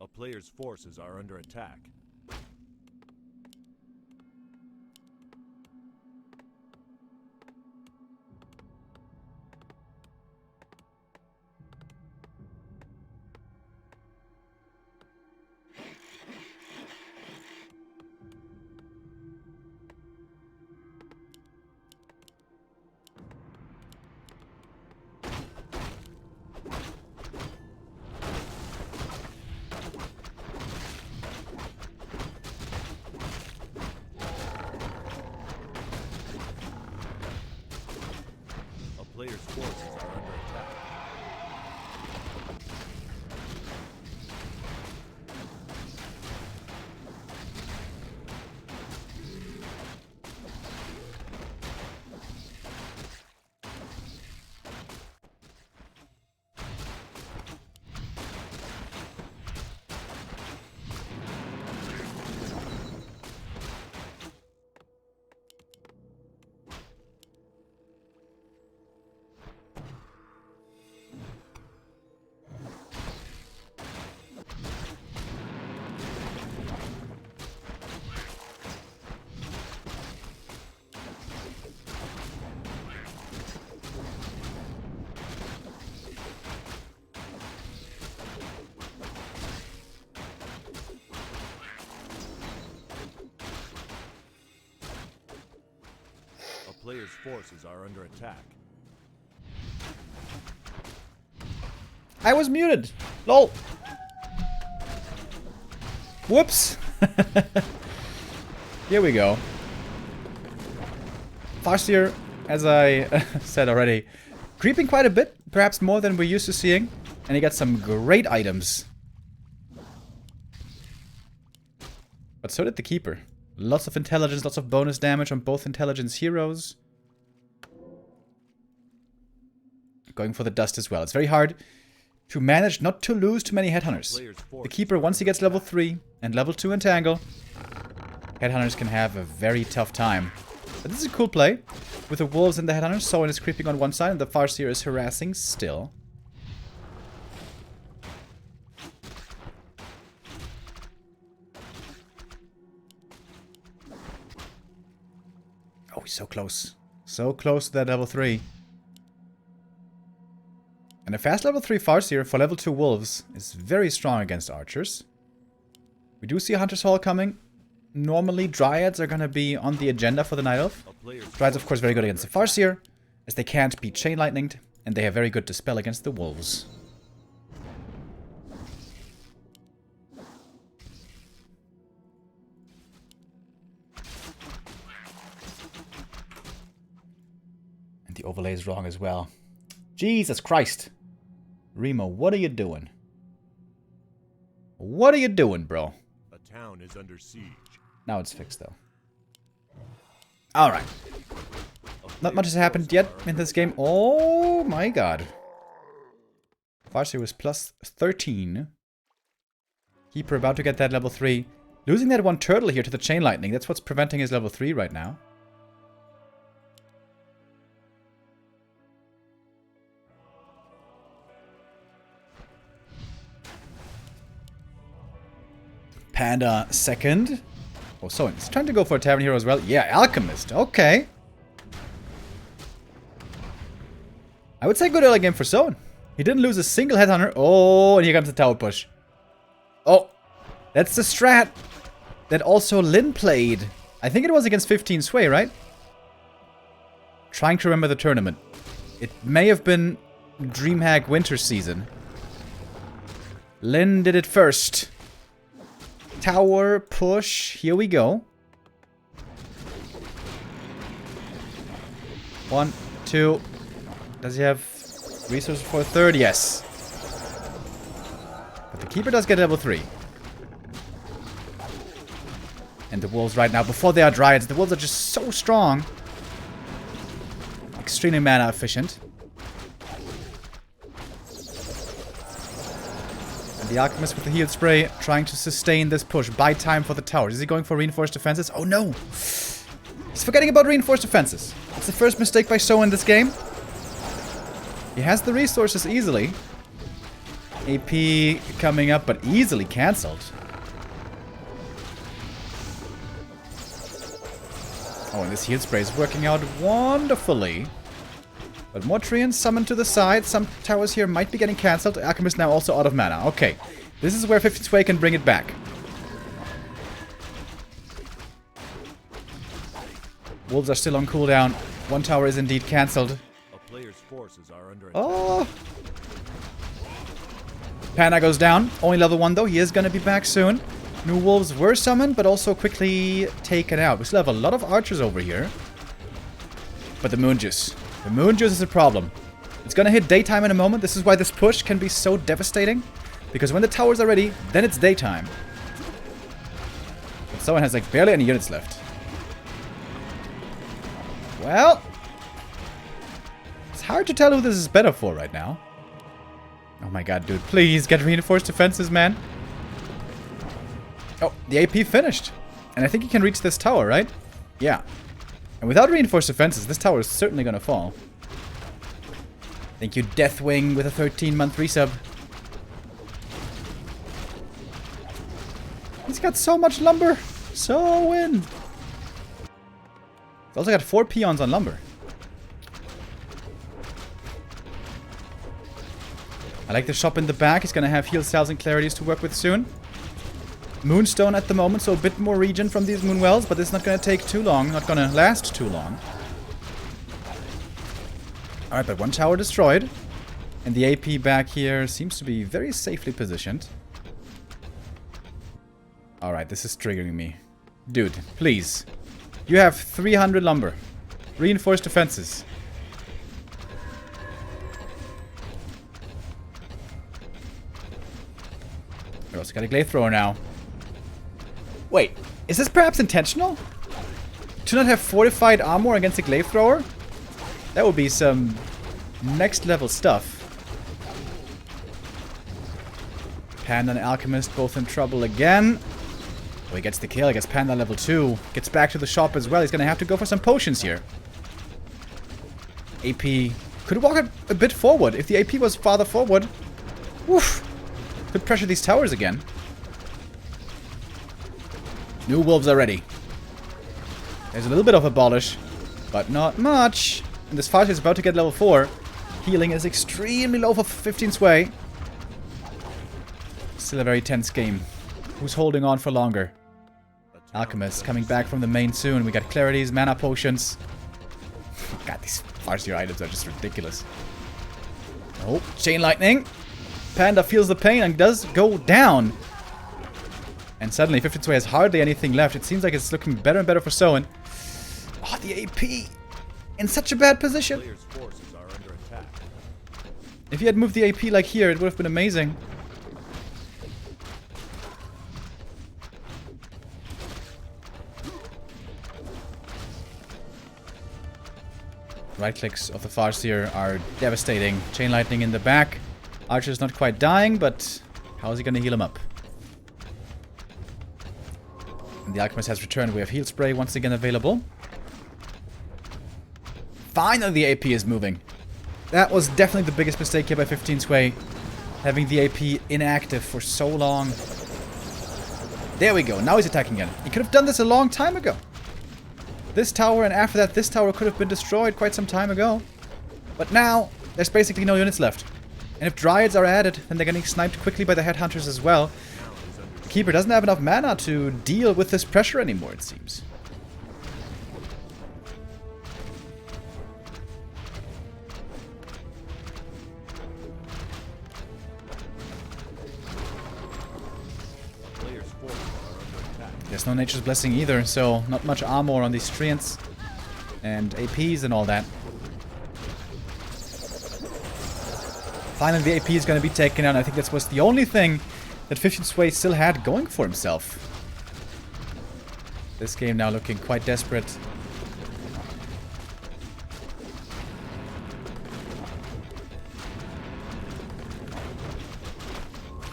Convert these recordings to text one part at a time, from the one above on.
A player's forces are under attack. Player's forces are under attack. Player's forces are under attack. I was muted. Lol. Whoops. Here we go. Farseer, as I said already, creeping quite a bit, perhaps more than we're used to seeing, and he got some great items. But so did the Keeper. Lots of intelligence, lots of bonus damage on both intelligence heroes. Going for the dust as well. It's very hard to manage not to lose too many headhunters. The Keeper, once he gets level 3 and level 2 entangle, headhunters can have a very tough time. But this is a cool play. With the wolves and the headhunters, Soin is creeping on one side and the Farseer is harassing still. Oh, he's so close. So close to that level 3. And a fast level 3 Farseer for level 2 wolves is very strong against archers. We do see a Hunter's Hall coming. Normally, Dryads are going to be on the agenda for the Night Elf. Dryads, of course, very good against the Farseer, as they can't be chain lightninged, and they have very good dispel against the wolves. And the overlay is wrong as well. Jesus Christ! Remo, what are you doing? What are you doing, bro? A town is under siege. Now it's fixed, though. Alright. Not much has happened yet in this game. Oh my god. Farseer was plus 13. Keeper about to get that level 3. Losing that one turtle here to the chain lightning. That's what's preventing his level 3 right now. Panda second. Oh, Soin. He's trying to go for a Tavern Hero as well. Yeah, Alchemist. Okay. I would say good early game for Soin. He didn't lose a single headhunter. Oh, and here comes the tower push. Oh, that's the strat that also Lin played. I think it was against 15 Sway, right? Trying to remember the tournament. It may have been DreamHack Winter Season. Lin did it first. Tower push. Here we go. 1, 2. Does he have resources for a third? Yes. But the Keeper does get level 3. And the wolves right now, before they are Dryads, the wolves are just so strong. Extremely mana efficient. The Alchemist with the heal spray, trying to sustain this push. Buy time for the towers. Is he going for reinforced defenses? Oh no! He's forgetting about reinforced defenses. It's the first mistake by Soin in this game. He has the resources easily. AP coming up, but easily cancelled. Oh, and this heal spray is working out wonderfully. But more treants summoned to the side. Some towers here might be getting cancelled. Alchemist now also out of mana. Okay. This is where 15 Sway can bring it back. Wolves are still on cooldown. One tower is indeed cancelled. A player's forces are under attack. Oh! Panda goes down. Only level 1 though. He is going to be back soon. New wolves were summoned, but also quickly taken out. We still have a lot of archers over here. But the moon juice. The moon juice is a problem. It's going to hit daytime in a moment. This is why this push can be so devastating. Because when the towers are ready, then it's daytime. But Soin has like barely any units left. Well, it's hard to tell who this is better for right now. Oh my god, dude. Please get reinforced defenses, man. Oh, the AP finished. And I think he can reach this tower, right? Yeah. And without reinforced defenses, this tower is certainly going to fall. Thank you, Deathwing, with a 13-month resub. He's got so much lumber. Soin. He's also got 4 peons on lumber. I like the shop in the back. He's going to have heal cells and clarities to work with soon. Moonstone at the moment, so a bit more regen from these moon wells, but this is not going to take too long. Not going to last too long. Alright, but one tower destroyed. And the AP back here seems to be very safely positioned. Alright, this is triggering me. Dude, please. You have 300 lumber. Reinforced defenses. We also got a glaive thrower now. Wait, is this perhaps intentional? To not have fortified armor against a glaive thrower? That would be some next level stuff. Panda and Alchemist both in trouble again. Oh, he gets the kill. I guess Panda level 2. Gets back to the shop as well. He's going to have to go for some potions here. AP could walk a bit forward. If the AP was farther forward, woof, could pressure these towers again. New wolves are ready. There's a little bit of abolish, but not much. And this fight is about to get level 4. Healing is extremely low for 15 Sway. Still a very tense game. Who's holding on for longer? Alchemist coming back from the main soon. We got clarities, mana potions. God, these Farseer items are just ridiculous. Oh, chain lightning. Panda feels the pain and does go down. And suddenly 15 Sway has hardly anything left. It seems like it's looking better and better for Soin. Oh, the AP in such a bad position. If he had moved the AP like here, it would have been amazing. Right clicks of the Farseer are devastating. Chain lightning in the back. Archer's not quite dying, but how is he going to heal him up? And the Alchemist has returned. We have heal spray once again available. Finally, the AP is moving. That was definitely the biggest mistake here by 15 Sway. Having the AP inactive for so long. There we go. Now he's attacking again. He could have done this a long time ago. This tower, and after that, this tower could have been destroyed quite some time ago. But now, there's basically no units left. And if Dryads are added, then they're getting sniped quickly by the Headhunters as well. The Keeper doesn't have enough mana to deal with this pressure anymore, it seems. There's no Nature's Blessing either, so not much armor on these treants. And APs and all that. Finally, the AP is going to be taken out. I think that was the only thing that 15 Sway still had going for himself. This game now looking quite desperate.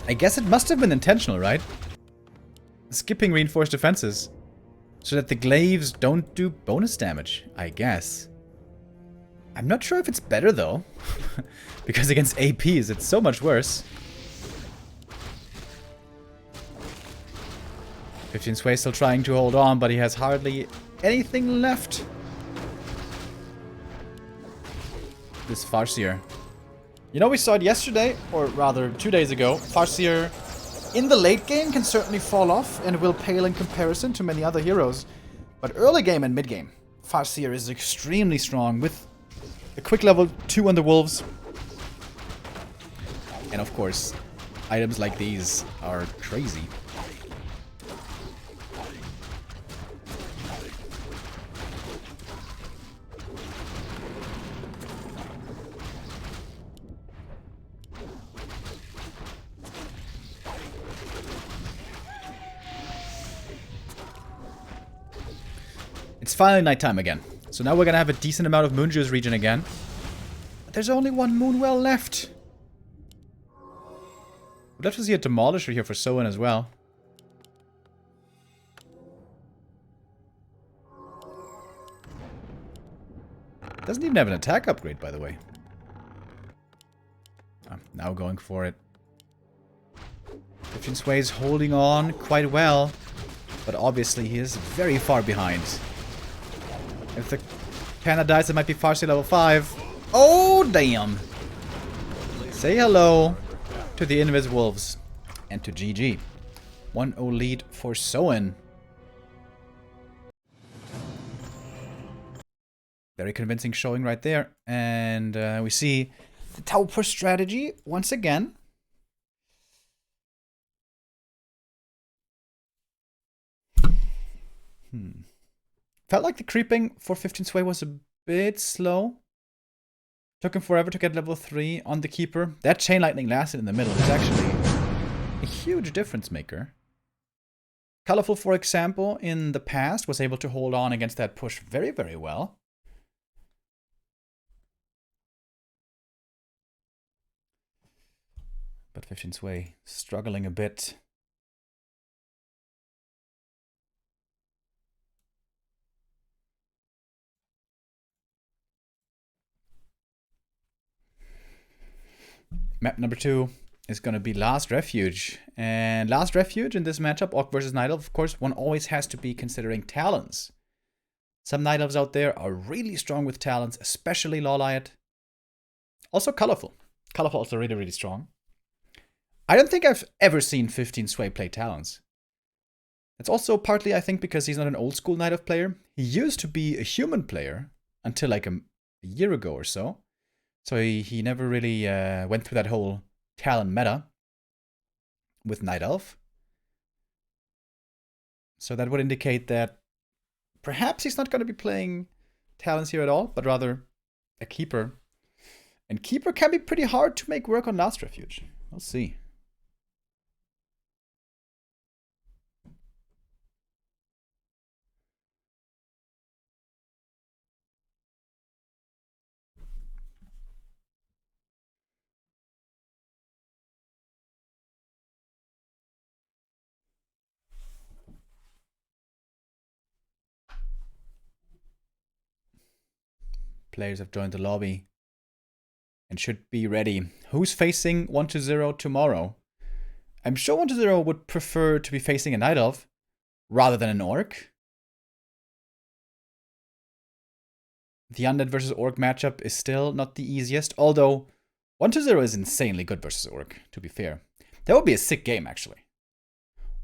I guess it must have been intentional, right? Skipping reinforced defenses. So that the glaives don't do bonus damage, I guess. I'm not sure if it's better though. Because against APs, it's so much worse. 15 Sway still trying to hold on, but he has hardly anything left. This Farseer. You know, we saw it yesterday, or rather 2 days ago. Farseer in the late game can certainly fall off and will pale in comparison to many other heroes. But early game and mid game, Farseer is extremely strong with a quick level 2 on the Wolves. And of course, items like these are crazy. It's finally nighttime again. So now we're gonna have a decent amount of Moon Juice region again. But there's only one Moonwell left. We'd love to see a Demolisher here for Soin as well. Doesn't even have an attack upgrade, by the way. I'm now going for it. 15 Sway's holding on quite well. But obviously he is very far behind. If the Panda dies, it might be Farseer level 5. Oh, damn. Say hello to the Invis Wolves. And to GG. 1-0 lead for Soin. Very convincing showing right there. And we see the tower push strategy once again. Felt like the creeping for 15 Sway was a bit slow. Took him forever to get level 3 on the Keeper. That Chain Lightning lasted in the middle was actually a huge difference maker. Colorful, for example, in the past was able to hold on against that push very, very well. But 15 Sway struggling a bit. Map number 2 is going to be Last Refuge. And Last Refuge in this matchup, Orc versus Night Elf, of course, one always has to be considering talents. Some Night Elves out there are really strong with talents, especially Lawliot. Also Colorful. Colorful also really, really strong. I don't think I've ever seen 15 Sway play talents. It's also partly, I think, because he's not an old school Night Elf player. He used to be a human player until like a year ago or so. So he never really went through that whole talent meta with Night Elf. So that would indicate that perhaps he's not going to be playing talents here at all, but rather a Keeper. And Keeper can be pretty hard to make work on Last Refuge. We'll see. Players have joined the lobby and should be ready. Who's facing 1-0 tomorrow? I'm sure 1-0 would prefer to be facing a Night Elf rather than an Orc. The Undead versus Orc matchup is still not the easiest, although 1-0 is insanely good versus Orc, to be fair. That would be a sick game, actually.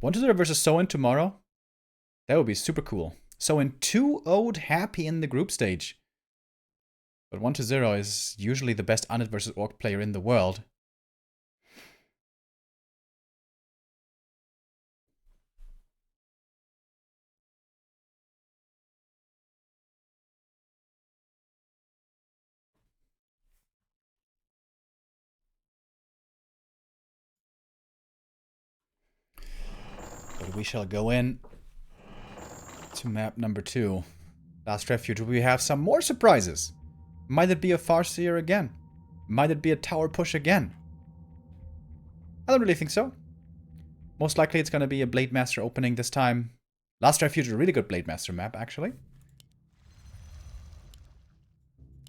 1-0 versus Soin tomorrow? That would be super cool. Soin 2-0'd happy in the group stage. But 1-0 is usually the best Undead versus Orc player in the world. But we shall go in to map number 2. Last Refuge. We have some more surprises. Might it be a Farseer again? Might it be a tower push again? I don't really think so. Most likely it's going to be a Blade Master opening this time. Last Refuge is a really good Blade Master map, actually.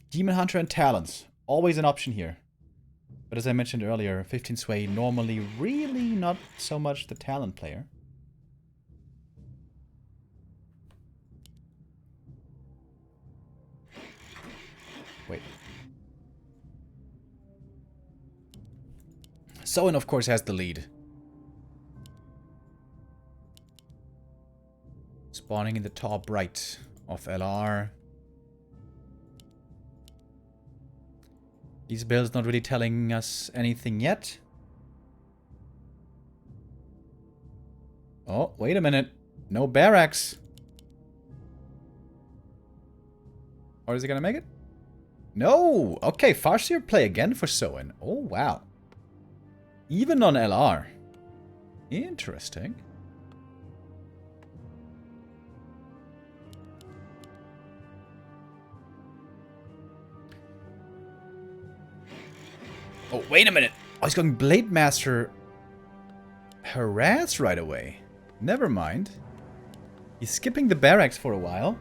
Demon Hunter and Talons. Always an option here. But as I mentioned earlier, 15 Sway normally really not so much the Talon player. Soin, of course, has the lead. Spawning in the top right of LR. These builds not really telling us anything yet. Oh, wait a minute. No barracks. Or is he gonna make it? No! Okay, Farseer play again for Soin. Oh, wow. Even on LR. Interesting. Oh, wait a minute. Oh, he's going Blade Master Harass right away. Never mind. He's skipping the barracks for a while.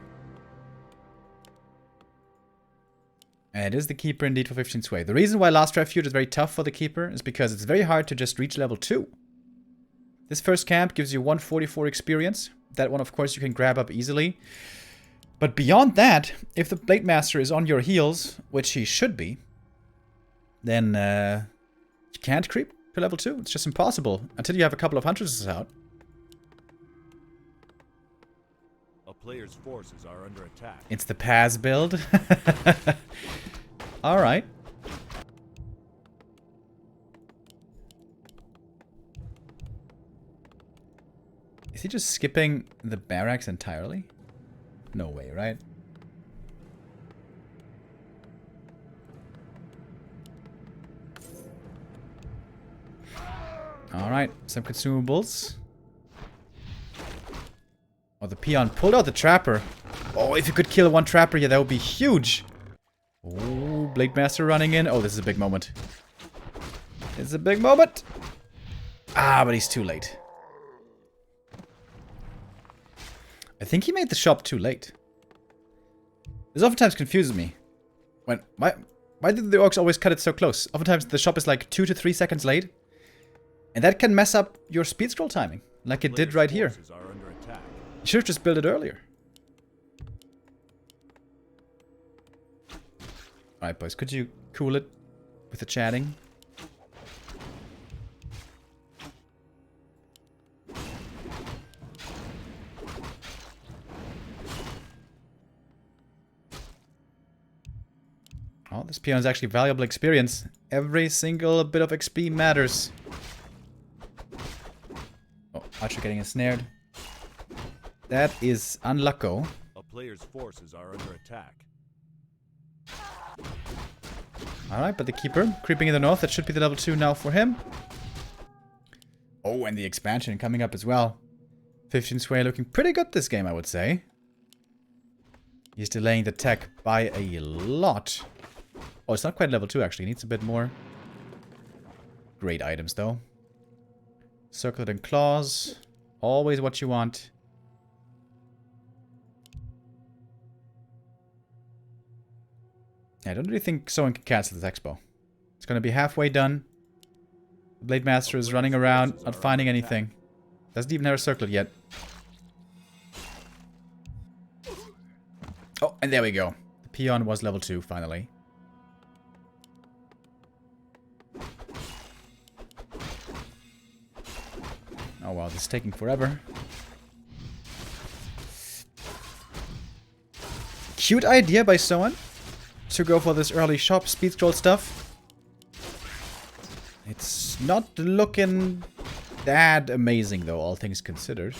And it is the Keeper indeed for 15 sway. The reason why Last Refuge is very tough for the Keeper is because it's very hard to just reach level 2. This first camp gives you 144 experience. That one, of course, you can grab up easily. But beyond that, if the Blade Master is on your heels, which he should be, then you can't creep to level 2. It's just impossible until you have a couple of Huntresses out. A player's forces are under attack. It's the Paz build. Alright. Is he just skipping the barracks entirely? No way, right? Alright, some consumables. Oh, the peon pulled out the trapper. Oh, if you could kill one trapper, yeah, that would be huge. Oh, Blade Master running in. Oh, this is a big moment. This is a big moment. Ah, but he's too late. I think he made the shop too late. This oftentimes confuses me. Why did the orcs always cut it so close? Oftentimes the shop is like 2 to 3 seconds late. And that can mess up your speed scroll timing. Like it did right here. You should have just built it earlier. Alright, boys. Could you cool it with the chatting? Oh, this peon is actually valuable experience. Every single bit of XP matters. Oh, Archer getting ensnared. That is unlucko. A player's forces are under attack. Alright, but the Keeper creeping in the north. That should be the level 2 now for him. Oh, and the expansion coming up as well. 15 sway looking pretty good this game, I would say. He's delaying the tech by a lot. Oh, it's not quite level 2 actually. He needs a bit more. Great items though. Circlet and claws. Always what you want. I don't really think someone can cancel this expo. It's going to be halfway done. The Blade Master is running around, not finding anything. Doesn't even have a circlet yet. Oh, and there we go. The peon was level 2, finally. Oh wow, this is taking forever. Cute idea by Soin to go for this early shop speed scroll stuff. It's not looking that amazing though, all things considered.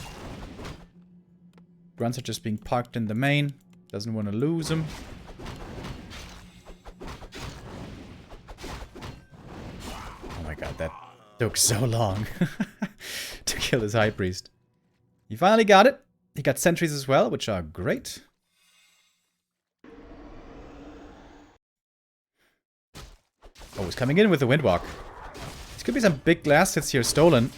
Grunts are just being parked in the main. Doesn't want to lose them. Oh my god, that took so long to kill this High Priest. He finally got it. He got sentries as well, which are great. Oh, he's coming in with the Windwalk. These could be some big glass hits here stolen.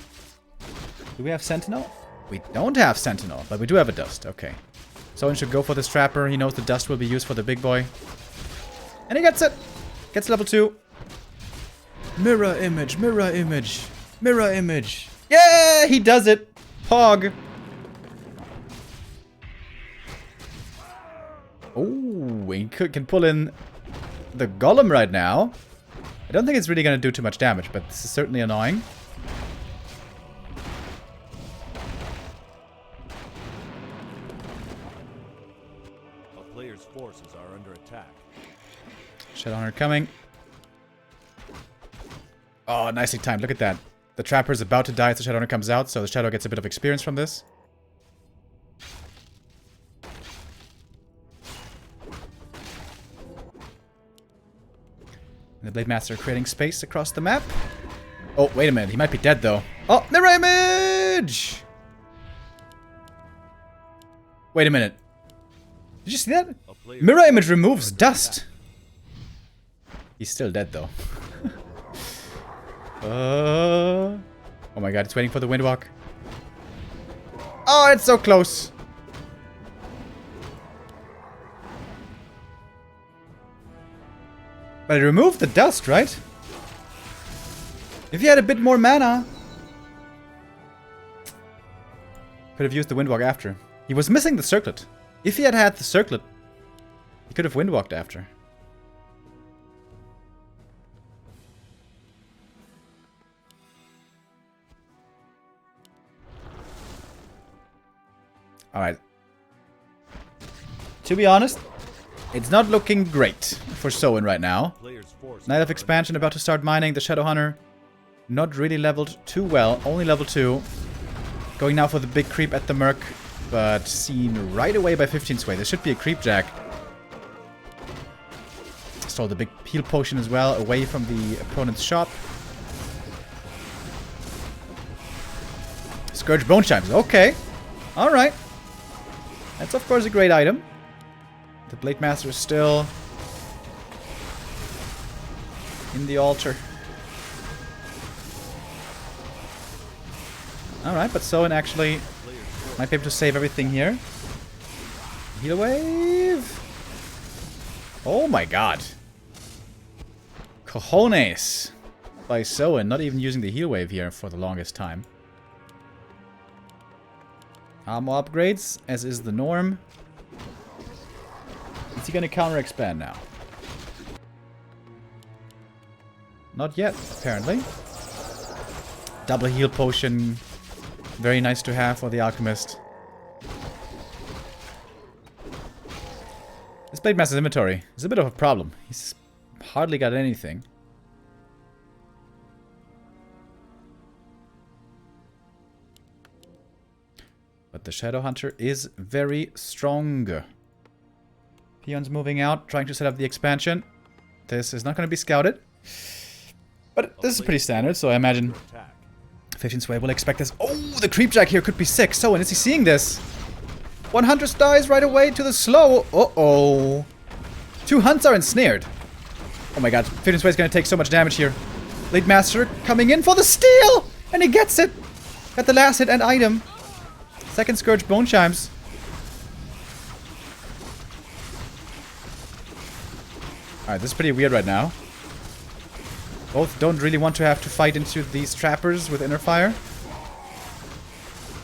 Do we have Sentinel? We don't have Sentinel, but we do have a Dust. Okay. Someone should go for this Trapper. He knows the Dust will be used for the big boy. And he gets it! Gets level 2. Mirror image, mirror image, mirror image. Yeah, he does it! Pog! Oh, we can pull in the Golem right now. don't think it's really going to do too much damage, but this is certainly annoying. A player's forces are under attack. Shadowhunter coming. Oh, nicely timed. Look at that. The Trapper is about to die as the Shadowhunter comes out, so the Shadow gets a bit of experience from this. And the Blade Master creating space across the map. Oh, wait a minute. He might be dead, though. Oh, mirror image! Wait a minute. Did you see that? Mirror image removes dust. He's still dead, though. Oh my god, it's waiting for the Windwalk. Oh, it's so close. But it removed the dust, right? If he had a bit more mana. Could have used the Windwalk after. He was missing the circlet. If he had had the circlet, he could have Windwalked after. Alright. To be honest, it's not looking great for Soin right now. Night of Expansion about to start mining. The Shadowhunter not really leveled too well. Only level 2. Going now for the big creep at the Merc. But seen right away by 15 Sway. There should be a creep jack. Stole the big heal potion as well. Away from the opponent's shop. Scourge Bone Chimes. Okay. Alright. That's of course a great item. The Blade Master is still in the altar. Alright, but Soin actually might be able to save everything here. Heal wave. Oh my god. Cojones by Soin, not even using the heal wave here for the longest time. Armor upgrades, as is the norm. Is he gonna counter expand now? Not yet, apparently. Double heal potion. Very nice to have for the alchemist. This Blade Master's inventory is a bit of a problem. He's hardly got anything. But the Shadowhunter is very strong. Peon's moving out, trying to set up the expansion. This is not going to be scouted. But this is pretty standard, so I imagine 15 Sway will expect this. Oh, the Creepjack here could be sick. So, and is he seeing this? 100 dies right away to the slow. Uh-oh. 2 hunts are ensnared. Oh my god, 15 Sway is going to take so much damage here. Blade Master coming in for the steal! And he gets it! Got the last hit and item. Second Scourge Bone Chimes. Alright, this is pretty weird right now. Both don't really want to have to fight into these trappers with Inner Fire.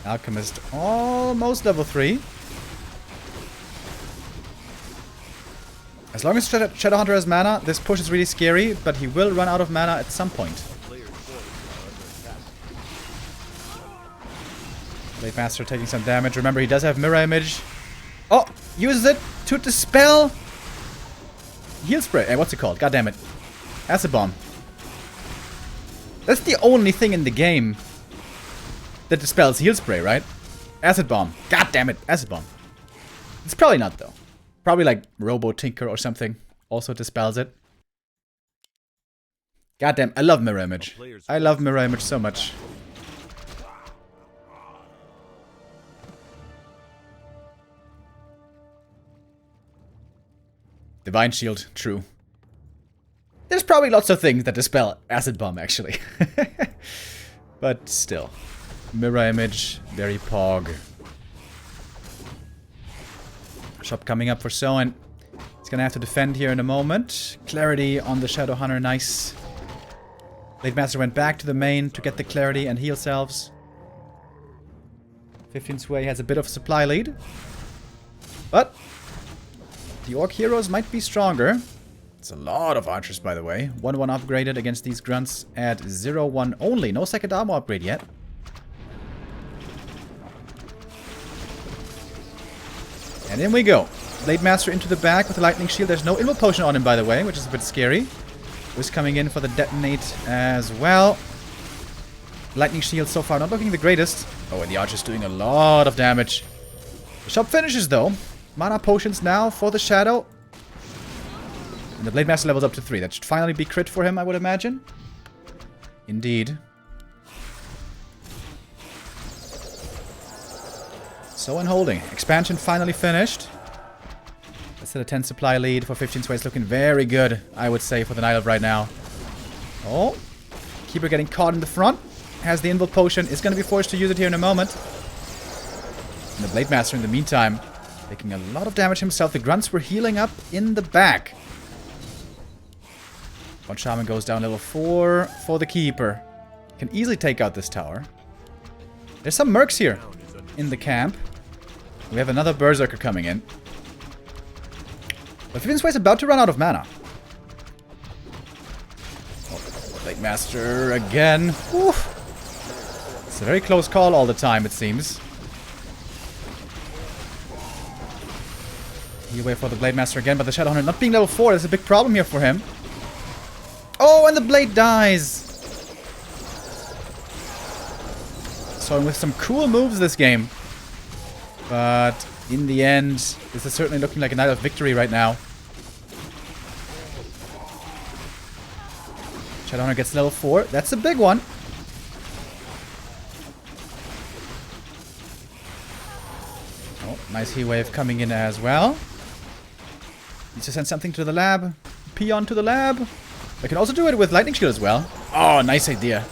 Alchemist almost level 3. As long as Shadowhunter has mana, this push is really scary, but he will run out of mana at some point. Blade Master taking some damage. Remember, he does have Mirror Image. Oh! Uses it to dispel! Heal Spray. Hey, what's it called? God damn it. Acid Bomb. That's the only thing in the game that dispels Heal Spray, right? Acid Bomb. God damn it. Acid Bomb. It's probably not, though. Probably like Robo Tinker or something also dispels it. God damn. I love Mirror Image. I love Mirror Image so much. Divine Shield, true. There's probably lots of things that dispel Acid Bomb, actually. But still. Mirror Image, very pog. Shop coming up for Soin. He's gonna have to defend here in a moment. Clarity on the Shadowhunter, nice. Blade Master went back to the main to get the Clarity and heal selves. 15 Sway has a bit of supply lead. But the Orc heroes might be stronger. It's a lot of archers, by the way. 1-1 upgraded against these grunts at 0-1 only. No second armor upgrade yet. And in we go. Blade Master into the back with the lightning shield. There's no invul potion on him, by the way, which is a bit scary. Who's coming in for the detonate as well. Lightning shield so far not looking the greatest. Oh, and the archer's doing a lot of damage. The shop finishes, though. Mana potions now for the shadow. And the Blade Master levels up to 3. That should finally be crit for him, I would imagine. Indeed. Soin holding. Expansion finally finished. That's a 10 supply lead for 15 Sway. It's looking very good, I would say, for the Night Elf right now. Oh. Keeper getting caught in the front. Has the invul potion. Is going to be forced to use it here in a moment. And the Blade Master in the meantime taking a lot of damage himself. The grunts were healing up in the back. One Shaman goes down level 4 for the Keeper. Can easily take out this tower. There's some mercs here in the camp. We have another Berserker coming in. But 15 Sway's about to run out of mana. Oh, Blade Master again. Whew. It's a very close call all the time, it seems. Heal away for the Blade Master again, but the Shadowhunter not being level 4 is a big problem here for him. Oh, and the blade dies! So with some cool moves this game. But in the end, this is certainly looking like a Night of victory right now. Shadowhunter gets level 4. That's a big one. Oh, nice heat wave coming in as well. Needs to send something to the lab. Peon to the lab. I can also do it with lightning shield as well. Oh, nice idea.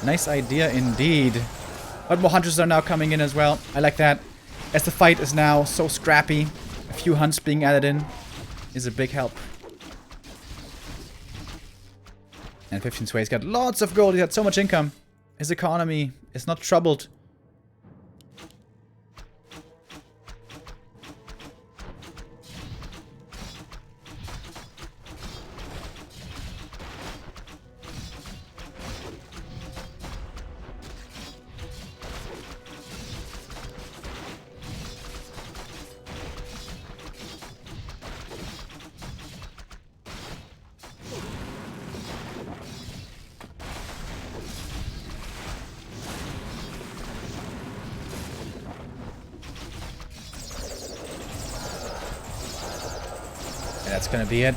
Nice idea indeed. But more hunters are now coming in as well. I like that. As the fight is now so scrappy, a few hunts being added in is a big help. And 15 Sway's got lots of gold. He's got so much income. His economy is not troubled. And that's gonna be it.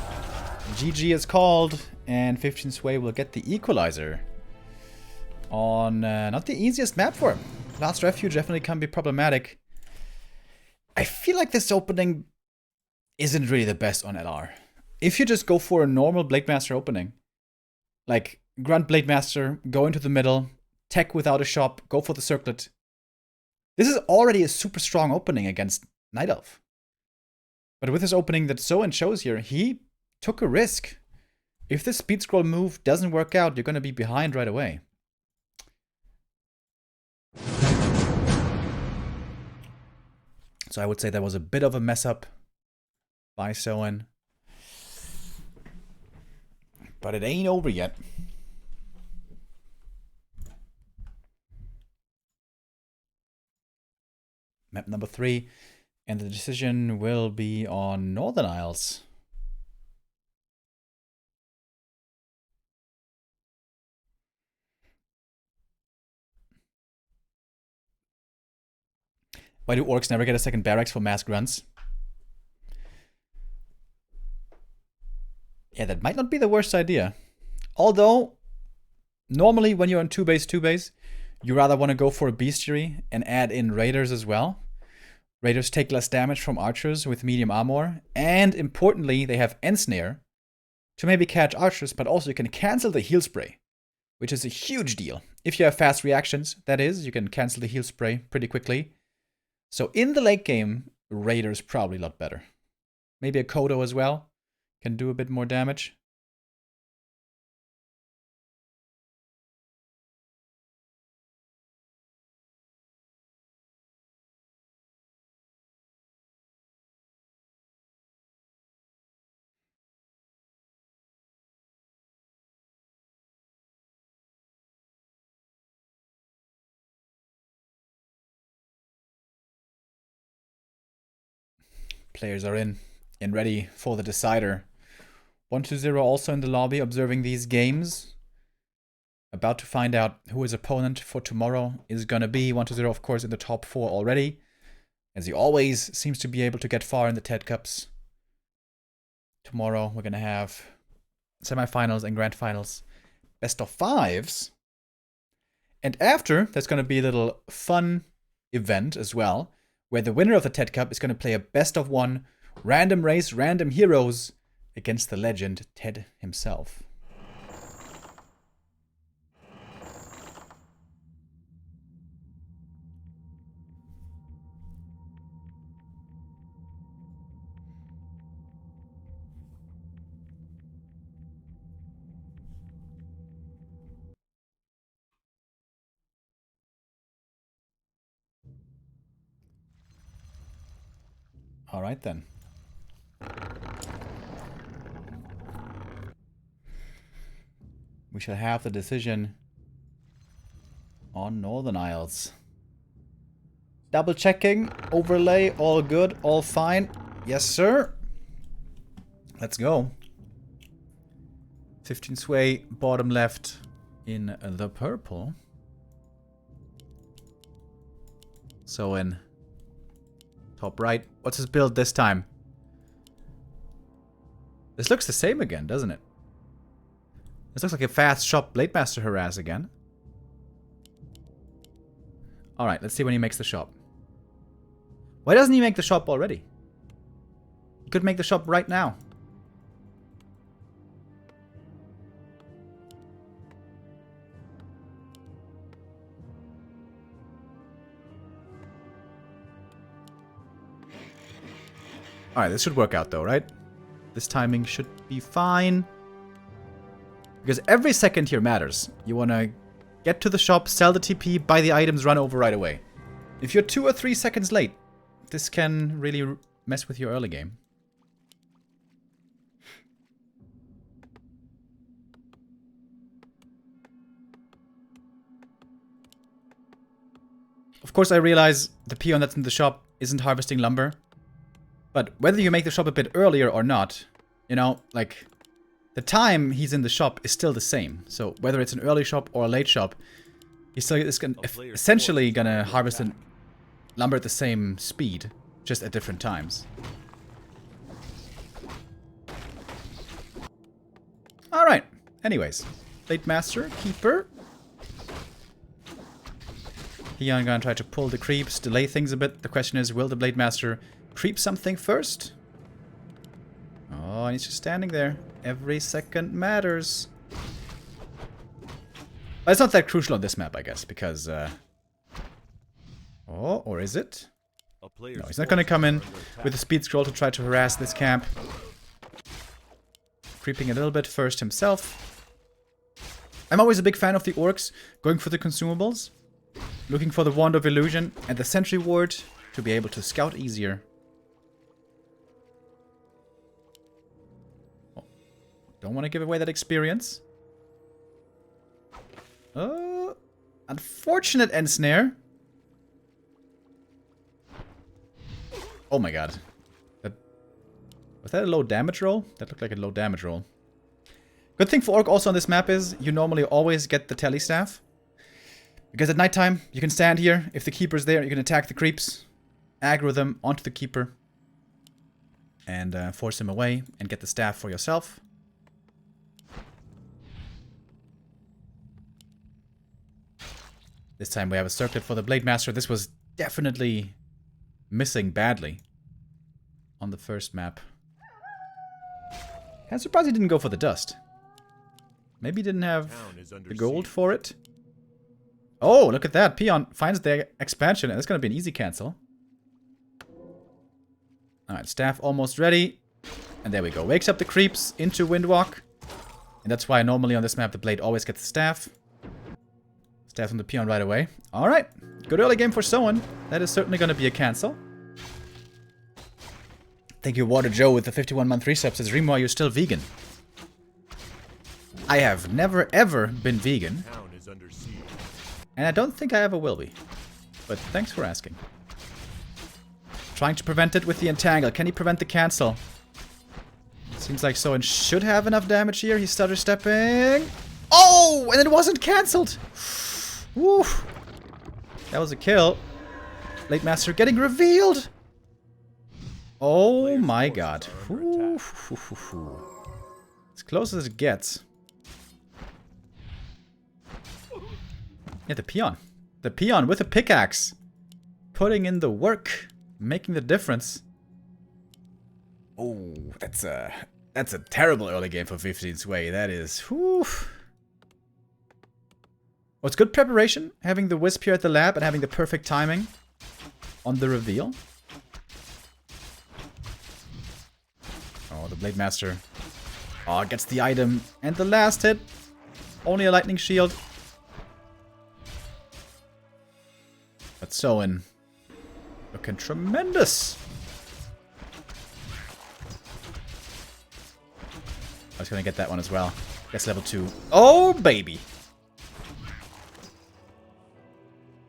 GG is called, and 15 Sway will get the Equalizer. On not the easiest map for him. Last Refuge definitely can be problematic. I feel like this opening isn't really the best on LR. If you just go for a normal Blade Master opening, like Grunt Blade Master, go into the middle, tech without a shop, go for the circlet. This is already a super strong opening against Night Elf. But with this opening that Soin shows here, he took a risk. If this speed scroll move doesn't work out, you're going to be behind right away. So I would say that was a bit of a mess up by Soin. But it ain't over yet. Map number 3. And the decision will be on Northern Isles. Why do orcs never get a second barracks for mass grunts? Yeah, that might not be the worst idea. Although, normally when you're on 2-base, you rather want to go for a bestiary and add in raiders as well. Raiders take less damage from archers with medium armor, and importantly, they have Ensnare to maybe catch archers, but also you can cancel the heal spray, which is a huge deal. If you have fast reactions, that is, you can cancel the heal spray pretty quickly. So in the late game, Raiders probably a lot better. Maybe a Kodo as well, can do a bit more damage. players are in and ready for the decider. 120 also in the lobby observing these games. About to find out who his opponent for tomorrow is gonna be. 120, of course, in the top 4 already, as he always seems to be able to get far in the TeD Cups. Tomorrow we're gonna have semifinals and grand finals, best of 5s. And after, there's gonna be a little fun event as well, where the winner of the TeD Cup is gonna play a best of 1 random race, random heroes against the legend TeD himself. All right then. We shall have the decision on Northern Isles. Double checking, overlay, all good, all fine. Yes, sir. Let's go. 15 sway, bottom left in the purple. So in top right. What's his build this time? This looks the same again, doesn't it? This looks like a fast shop Blade Master harass again. Alright, let's see when he makes the shop. Why doesn't he make the shop already? He could make the shop right now. Alright, this should work out though, right? This timing should be fine. Because every second here matters. You want to get to the shop, sell the TP, buy the items, run over right away. If you're 2 or 3 seconds late, this can really mess with your early game. Of course, I realize the peon that's in the shop isn't harvesting lumber. But whether you make the shop a bit earlier or not, you know, like, the time he's in the shop is still the same. So whether it's an early shop or a late shop, he's still essentially gonna harvest the lumber at the same speed, just at different times. Alright, anyways. Blade Master, Keeper. Peon gonna try to pull the creeps, delay things a bit. The question is, will the Blade Master creep something first? Oh, and he's just standing there. Every second matters. But it's not that crucial on this map, I guess, because... Oh, or is it? No, he's not going to come in with a speed scroll to try to harass this camp. Creeping a little bit first himself. I'm always a big fan of the orcs going for the consumables. Looking for the Wand of Illusion and the Sentry Ward to be able to scout easier. Don't want to give away that experience. Unfortunate end snare. Oh my god. Was that a low damage roll? That looked like a low damage roll. Good thing for Orc also on this map is you normally always get the tele staff. Because at nighttime, you can stand here. If the Keeper's there, you can attack the creeps. Aggro them onto the Keeper. And force him away and get the staff for yourself. This time we have a circlet for the Blade Master. This was definitely missing badly on the first map. I'm surprised he didn't go for the dust. Maybe he didn't have the gold for it. Oh, look at that. Peon finds the expansion, and it's going to be an easy cancel. Alright, staff almost ready. And there we go. Wakes up the creeps into Windwalk. And that's why normally on this map the Blade always gets the staff. Staff on the peon right away. Alright. Good early game for Soin. That is certainly going to be a cancel. Thank you, Water Joe, with the 51-month resub. Says, Remo, are you still vegan? I have never, ever been vegan. And I don't think I ever will be. But thanks for asking. Trying to prevent it with the entangle. Can he prevent the cancel? Seems like Soin should have enough damage here. He's stutter stepping. Oh! And it wasn't cancelled! Woo! That was a kill. Blade Master getting revealed! Oh my god. As close as it gets. Yeah, the peon. The peon with a pickaxe. Putting in the work. Making the difference. Oh, that's a terrible early game for 15 Sway. That is. Whew. Well, it's good preparation. Having the Wisp here at the lab and having the perfect timing on the reveal. Oh, the Blade Master. Oh, gets the item. And the last hit. Only a lightning shield. But Soin looking tremendous. I was gonna get that one as well. Guess level 2. Oh, baby.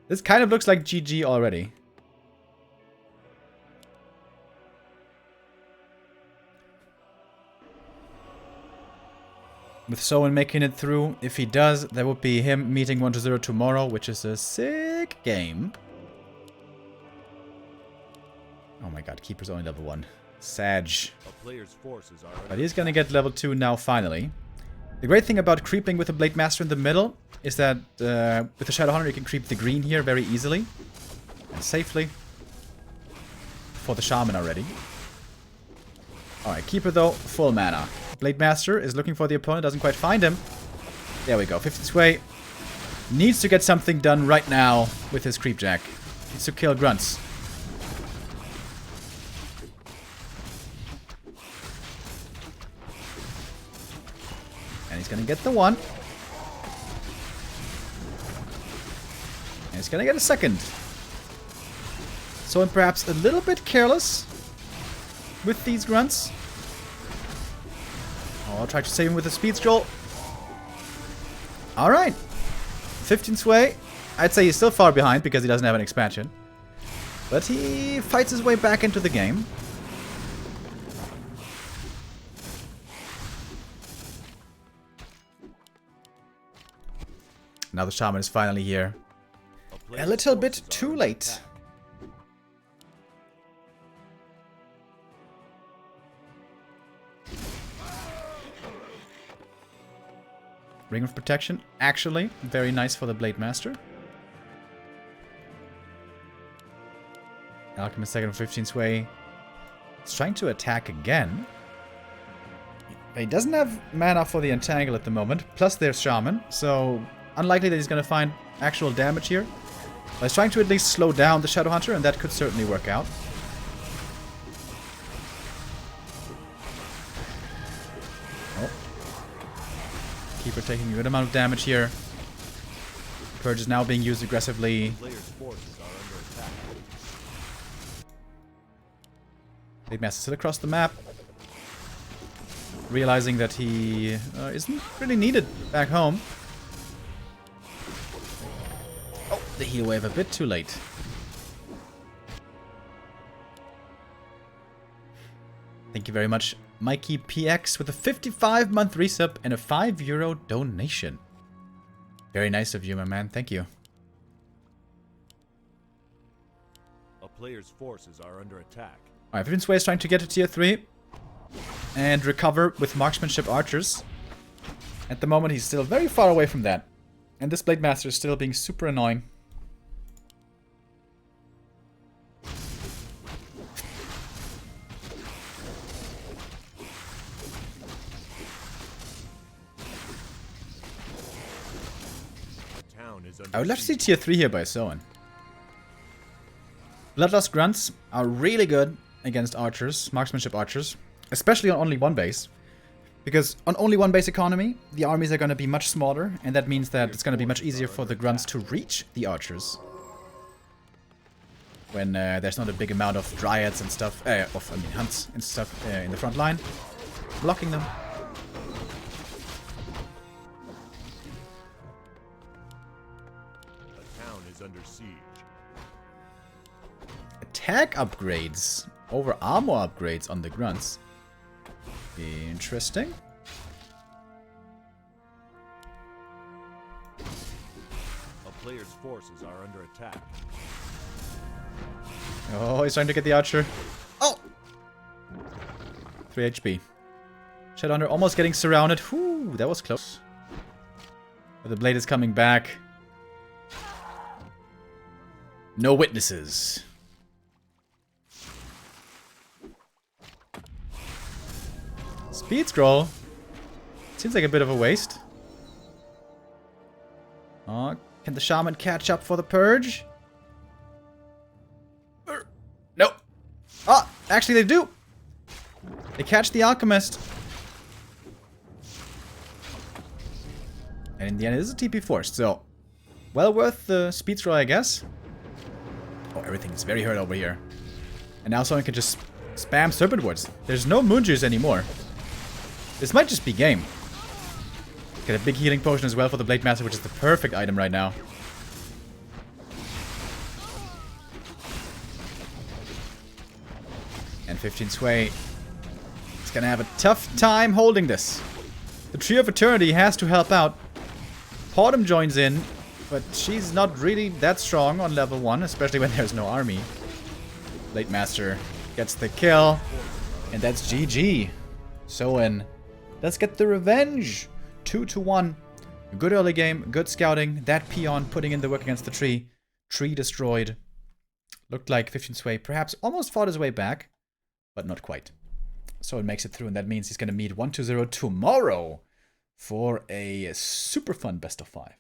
This kind of looks like GG already. With Soin making it through, if he does, that would be him meeting 1-0 tomorrow, which is a sick game. Oh my god, Keeper's only level 1. Sag. But he's gonna get level 2 now, finally. The great thing about creeping with the Blade Master in the middle is that with the Shadow Hunter you can creep the green here very easily. And safely. For the Shaman already. Alright, Keeper though, full mana. Blade Master is looking for the opponent, doesn't quite find him. There we go, 15 Sway. Needs to get something done right now with his Creepjack. Needs to kill grunts. And he's gonna get the one. And he's gonna get a second. So I'm perhaps a little bit careless with these grunts. Oh, I'll try to save him with a speed scroll. Alright. 15 Sway. I'd say he's still far behind because he doesn't have an expansion. But he fights his way back into the game. Now the Shaman is finally here. A little bit too late. Ring of Protection, actually, very nice for the Blade Master. Alchemist second for 15 Sway. He's trying to attack again. He doesn't have mana for the Entangle at the moment, plus there's Shaman, so unlikely that he's going to find actual damage here. But he's trying to at least slow down the Shadow Hunter, and that could certainly work out. Keeper taking a good amount of damage here. Purge is now being used aggressively. Blade Master still across the map. Realizing that he isn't really needed back home. Oh, the heal wave a bit too late. Thank you very much, Mikey PX, with a 55-month resub and a €5 donation. Very nice of you, my man. Thank you. A player's forces are under attack. Alright, 15 Sway is trying to get to tier 3 and recover with marksmanship archers. At the moment, he's still very far away from that. And this Blade Master is still being super annoying. I would love to see tier 3 here by Soin. Bloodlust Grunts are really good against archers, marksmanship archers, especially on only one base. Because on only one base economy, the armies are going to be much smaller, and that means that it's going to be much easier for the grunts to reach the archers. When there's not a big amount of dryads and stuff, hunts and stuff in the front line, blocking them. A town is under siege. A attack upgrades over armor upgrades on the grunts. Interesting. A player's forces are under attack. Oh, he's trying to get the archer. Oh! 3 HP. Shadowhunter almost getting surrounded. Whew, that was close. But the blade is coming back. No witnesses. Speed scroll. Seems like a bit of a waste. Oh, can the shaman catch up for the purge? Nope. Oh, actually they do. They catch the alchemist. And in the end, it is a TP force, so well worth the speed scroll, I guess. Oh, everything is very hurt over here. And now someone can just spam Serpent Wards. There's no moon juice anymore. This might just be game. Get a big healing potion as well for the Blade Master, which is the perfect item right now. And 15 Sway is gonna have a tough time holding this. The Tree of Eternity has to help out. Portum joins in, but she's not really that strong on level 1, especially when there's no army. Blade Master gets the kill, and that's GG. Soin, let's get the revenge. 2-1. Good early game, good scouting. That peon putting in the work against the tree. Tree destroyed. Looked like 15 Sway perhaps almost fought his way back, but not quite. Soin makes it through, and that means he's going to meet 1-0 tomorrow for a super fun best of 5.